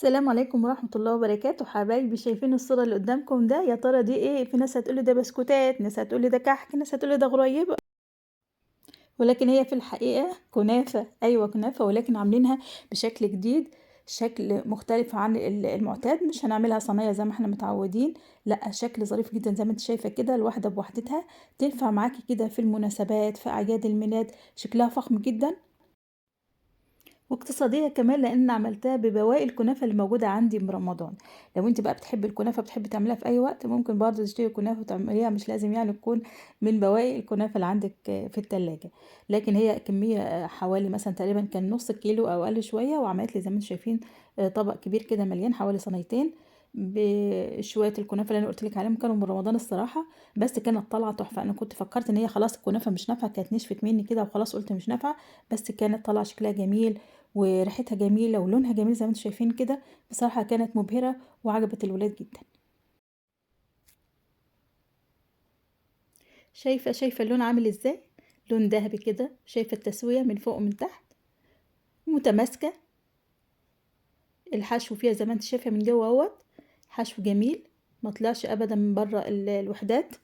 السلام عليكم ورحمة الله وبركاته حبايبي، شايفين الصورة اللي قدامكم ده؟ يا ترى دي ايه؟ في ناس هتقولي ده بسكوتات، ناس هتقولي ده كحك، ناس هتقولي ده غريبة، ولكن هي في الحقيقة كنافة. ايوه كنافة، ولكن عاملينها بشكل جديد، شكل مختلف عن المعتاد. مش هنعملها صينية زي ما احنا متعودين، لا، شكل ظريف جدا زي ما انت شايفة كده، الواحدة بوحدتها تنفع معاكي كده في المناسبات، في اعياد الميلاد، شكلها فخم جدا واقتصادية كمان، لأن عملتها ببواقي الكنافة اللي موجودة عندي من رمضان. لو انت بقى بتحبي الكنافة، بتحبي تعمليها في أي وقت، ممكن برضه تشتري كنافة وتعمليها، مش لازم يعني تكون من بواقي الكنافة اللي عندك في التلاجة. لكن هي كمية حوالي مثلا تقريبا كان نص كيلو أو أقل شوية، وعملت لي زي ما انتم شايفين طبق كبير كده مليان حوالي صينيتين بشوية الكنافة اللي أنا قلت لك عليهم، كانوا من رمضان الصراحة. بس كانت طالعة تحفة. أنا كنت فكرت إن هي خلاص الكنافة مش نافعة، كانت نشفت مني كده وخلاص قلت مش نافعة، بس كانت طالعة شكلها جميل وريحتها جميلة ولونها جميل زي ما انتم شايفين كده. بصراحة كانت مبهرة وعجبت الولاد جدا. شايفة اللون عامل ازاي؟ لون ذهبي كده، شايفة التسوية من فوق ومن تحت متماسكة. الحشو فيها زي ما انت شايفة من جوه اهوت، حشو جميل، ما طلعش ابدا من بره الوحدات.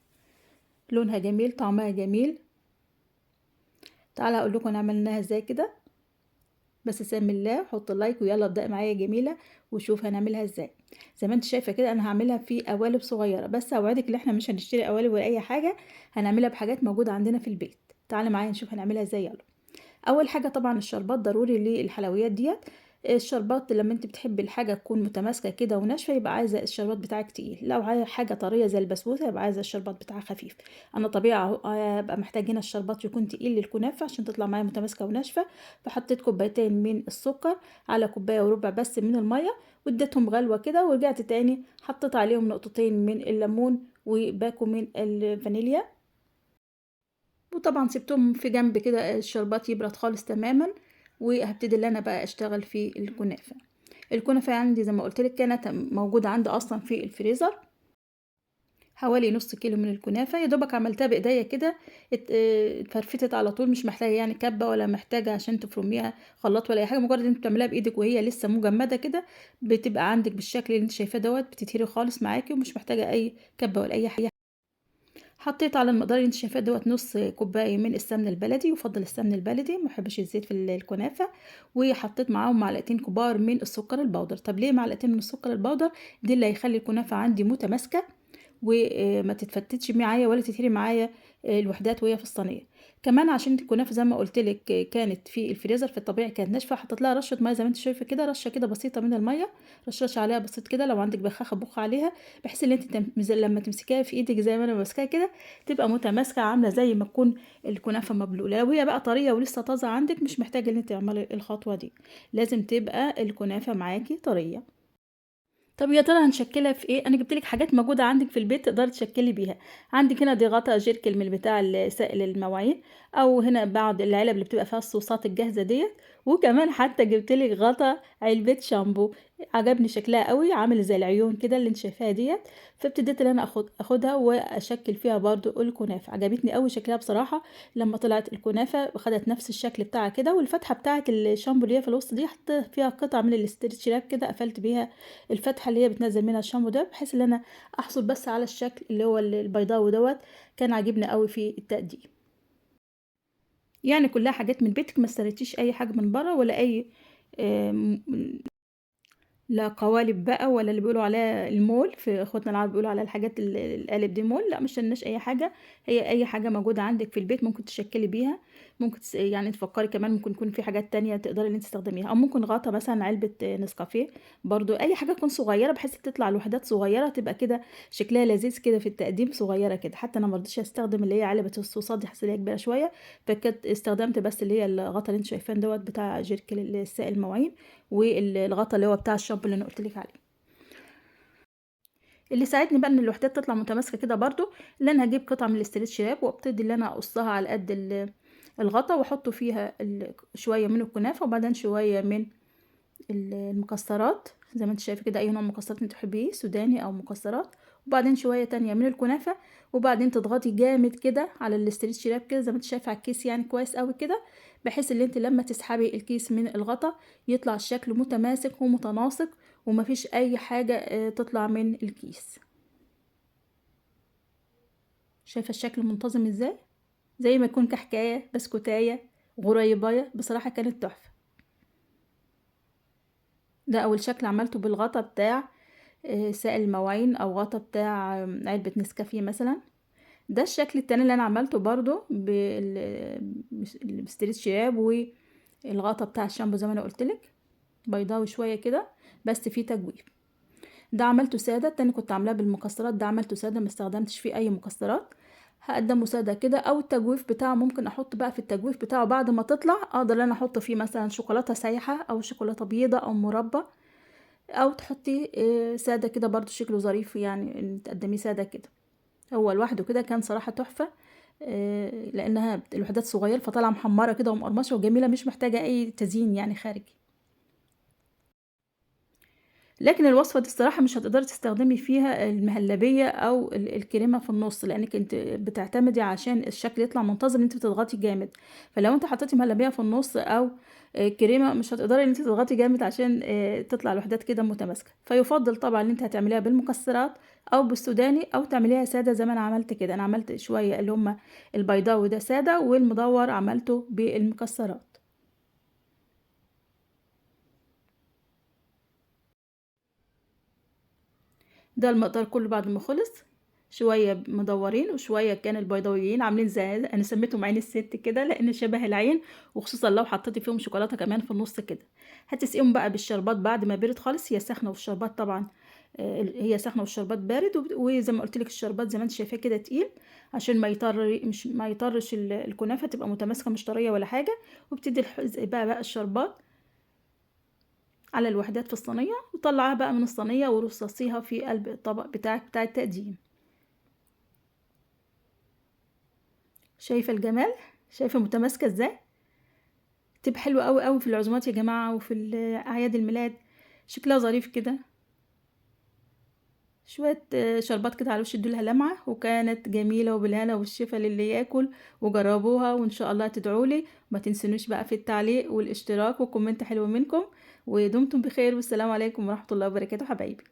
لونها جميل، طعمها جميل. تعالى اقول لكم عملناها ازاي كده. بس سمي الله، حط لايك ويلا ابدأ معايا جميلة وشوف هنعملها ازاي. زي ما انت شايفة كده انا هعملها في قوالب صغيرة، بس اوعدك ان احنا مش هنشتري قوالب ولا اي حاجة، هنعملها بحاجات موجودة عندنا في البيت. تعالى معايا نشوف هنعملها ازاي، يلا. اول حاجه طبعا الشربات ضروري للحلويات ديت. الشربات لما انت بتحبي الحاجه تكون متماسكه كده وناشفه، يبقى عايزه الشربات بتاعك تقيل. لو عايزه حاجه طريه زي البسبوسه، يبقى عايزه الشربات بتاعها خفيف. انا طبيعي ابقى محتاج هنا الشربات يكون تقيل للكنافه عشان تطلع معايا متماسكه وناشفه. فحطيت كوبايتين من السكر على كوبايه وربع بس من الميه، واديتهم غلوه كده، ورجعت تاني حطيت عليهم نقطتين من الليمون وباكو من الفانيليا. وطبعا سبتهم في جنب كده الشربات يبرد خالص تماما، وهبتدي اللي انا بقى اشتغل في الكنافه. الكنافه عندي زي ما قلت لك كانت موجوده عندي اصلا في الفريزر، حوالي نص كيلو من الكنافه. يا دوبك عملتها بايديا كده، اتفرفتت على طول، مش محتاجه يعني كبه ولا محتاجه عشان تفرميها خلاط ولا اي حاجه، مجرد انت بتعمليها بايدك وهي لسه مجمده كده بتبقى عندك بالشكل اللي انت شايفاه دوت، بتتهري خالص معاكي ومش محتاجه اي كبه ولا اي حاجه. حطيت على المقدار اللي انت شايفاه دوت نص كوبايه من السمن البلدي، يفضل السمن البلدي، ما بحبش الزيت في الكنافه. وحطيت معاهم معلقتين كبار من السكر البودر. طب ليه معلقتين من السكر البودر؟ دي اللي هيخلي الكنافه عندي متماسكه وما تتفتتش معايا ولا تتهري معايا الوحدات وهي في الصينيه. كمان عشان الكنافه زي ما قلت لك كانت في الفريزر، في الطبيعي كانت ناشفه، حطيت لها رشه ميه زي ما انت شايفه كده، رشه كده بسيطه من الميه، رشه عليها بسيط كده. لو عندك بخاخه بخ عليها، بحيث ان انت لما تمسكيها في ايدك زي ما انا ماسكاها كده تبقى متماسكه، عامله زي ما تكون الكنافه مبلوله. لو هي بقى طريه ولسه طازه عندك، مش محتاجه ان انت تعملي الخطوه دي، لازم تبقى الكنافه معاكي طريه. طب يا ترى هنشكلها في ايه؟ انا جبت لك حاجات موجوده عندك في البيت تقدري تشكلي بيها. عندك هنا دي غطا جيركل من بتاع سائل المواعين، او هنا بعض العلب اللي بتبقى فيها الصوصات الجاهزه ديت. وكمان حتى جبت لك غطا علبه شامبو، عجبني شكلها قوي، عامل زي العيون كده اللي انت شايفاها ديت. فابتديت ان انا اخدها واشكل فيها برضو الكنافه. عجبتني قوي شكلها بصراحه. لما طلعت الكنافه خدت نفس الشكل بتاعها كده، والفتحه بتاعه الشامبو اللي هي في الوسط دي حطيت فيها قطعه من الاسترتش راب كده، قفلت بيها الفتحه اللي هي بتنزل منها الشامبو ده، بحيث ان انا احصل بس على الشكل اللي هو البيضاوي دوت. كان عاجبني قوي في التقديم. يعني كلها حاجات من بيتك، ما اشتريتيش اي حاجه من بره ولا اي آم، لا قوالب بقى، ولا اللي بيقولوا عليها المول، في اخواتنا العرب بيقولوا على الحاجات القالب دي مول. لا، مش شلناش اي حاجه. هي اي حاجه موجوده عندك في البيت ممكن تشكلي بيها. ممكن يعني تفكري كمان ممكن يكون في حاجات تانية تقدري ان انت تستخدميها، او ممكن غطا مثلا علبه نسكافيه، برضو اي حاجه تكون صغيره بحيث تطلع الوحدات صغيره، تبقى كده شكلها لذيذ كده في التقديم، صغيره كده. حتى انا ما رضيتش استخدم اللي هي علبه الصوصات دي، حاسه ان هي كبيره شويه، فكنت استخدمت بس اللي هي الغطا اللي انت شايفاه دوت بتاع جيركل السائل المواعين، والغطا اللي هو بتاع الشامبو اللي انا قلت لك عليه. اللي ساعدني بقى ان الوحدات تطلع متماسكه كده برضو، اللي انا هجيب قطعه من الاسترتش راب وابتدي اللي انا اقصها على قد الغطا، واحط فيها شويه من الكنافه، وبعدين شويه من المكسرات زي ما انت شايفه كده، اي نوع مكسرات انت تحبيه، سوداني او مكسرات. وبعدين شويه تانية من الكنافه، وبعدين تضغطي جامد كده على الاسترتش راب كده زي ما انت شايفه على الكيس، يعني كويس قوي كده، بحيث ان انت لما تسحبي الكيس من الغطا يطلع الشكل متماسك ومتناسق، وما فيش أي حاجة تطلع من الكيس. شايفة الشكل منتظم إزاي؟ زي ما يكون كحكاية، بسكوتاية، غريباية، بصراحة كانت تحفة. ده أول شكل عملته بالغطا بتاع سائل المواعين أو غطا بتاع علبة نسكافيه مثلًا. ده الشكل التاني اللي أنا عملته برضه باستريتش شياب والغطا بتاع الشامبو زي ما أنا قُلت لِك، بيضاوي شوية كده بس فيه تجويف. ده عملته سادة، التاني كنت عاملاه بالمكسرات، ده عملته سادة ما استخدمتش فيه أي مكسرات، هاقدّمه سادة كده أو التجويف بتاعه ممكن أحط بقى في التجويف بتاعه بعد ما تطلع أقدر إن أنا أحط فيه مثلًا شوكولاتة سايحة أو شوكولاتة بيضا أو مربى، أو تحطيه سادة كده برضه شكله ظريف يعني إن تقدّميه سادة كده. هو لوحده كده كان صراحة تحفة، لإنها الوحدات صغيّرة فطالعة محمّرة كده ومقرمشة وجميلة مش محتاجة أي تزيين يعني خارجي. لكن الوصفة دي الصراحة مش هتقدري تستخدمي فيها المهلبية أو الكريمة في النُص، لإنِّك أنتِ بتعتمدي عشان الشكل يطلع منتظم إن أنتِ بتضغطي جامد، فلو أنتِ حطيتِ مهلبية في النُص أو كريمة مش هتقدري إن أنتِ تضغطي جامد عشان تطلع الوحدات كده متماسكة، فيُفضّل طبعًا إن أنتِ هتعمليها بالمكسرات أو بالسوداني أو تعمليها سادة زي ما أنا عملت كده، أنا عملت شوية اللي هُم البيضاوي ده سادة والمدوّر عملته بالمكسرات. ده المقدار كله بعد ما خلص، شوية مدورين وشوية كان البيضاويين عاملين زي أنا سميتهم عين الست كده لإن شبه العين، وخصوصًا لو حطيتِ فيهم شوكولاتة كمان في النُص كده. هتسقيهم بقى بالشربات بعد ما برد خالص، هي ساخنة والشربات طبعًا هي ساخنة والشربات بارد وزي ما قُلت لِك الشربات زي ما أنتِ شايفاه كده تقيل، عشان ما يطرّش الكنافة تبقى متماسكة مش طرية ولا حاجة، وبتدّي بقى الشربات على الوحدات في الصينية، وطلّعيها بقى من الصينية ورصّصيها في قلب الطبق بتاعِك بتاع التقديم. شايفة الجمال؟ شايفة متماسكة إزاي؟ بتبقى حلوة أوي، أوي في العزومات يا جماعة وفي أعياد الميلاد، شكلها ظريف كده، شوية شربات كده على الوش ادّوا لها لمعة، وكانت جميلة وبالهنا والشفا للي ياكل، وجرّبوها وإن شاء الله تدعوا لي، وما تنسونيش بقى في التعليق والاشتراك وكومنت حلو منكم، ودمتم بخير والسلام عليكم ورحمة الله وبركاته حبايبي.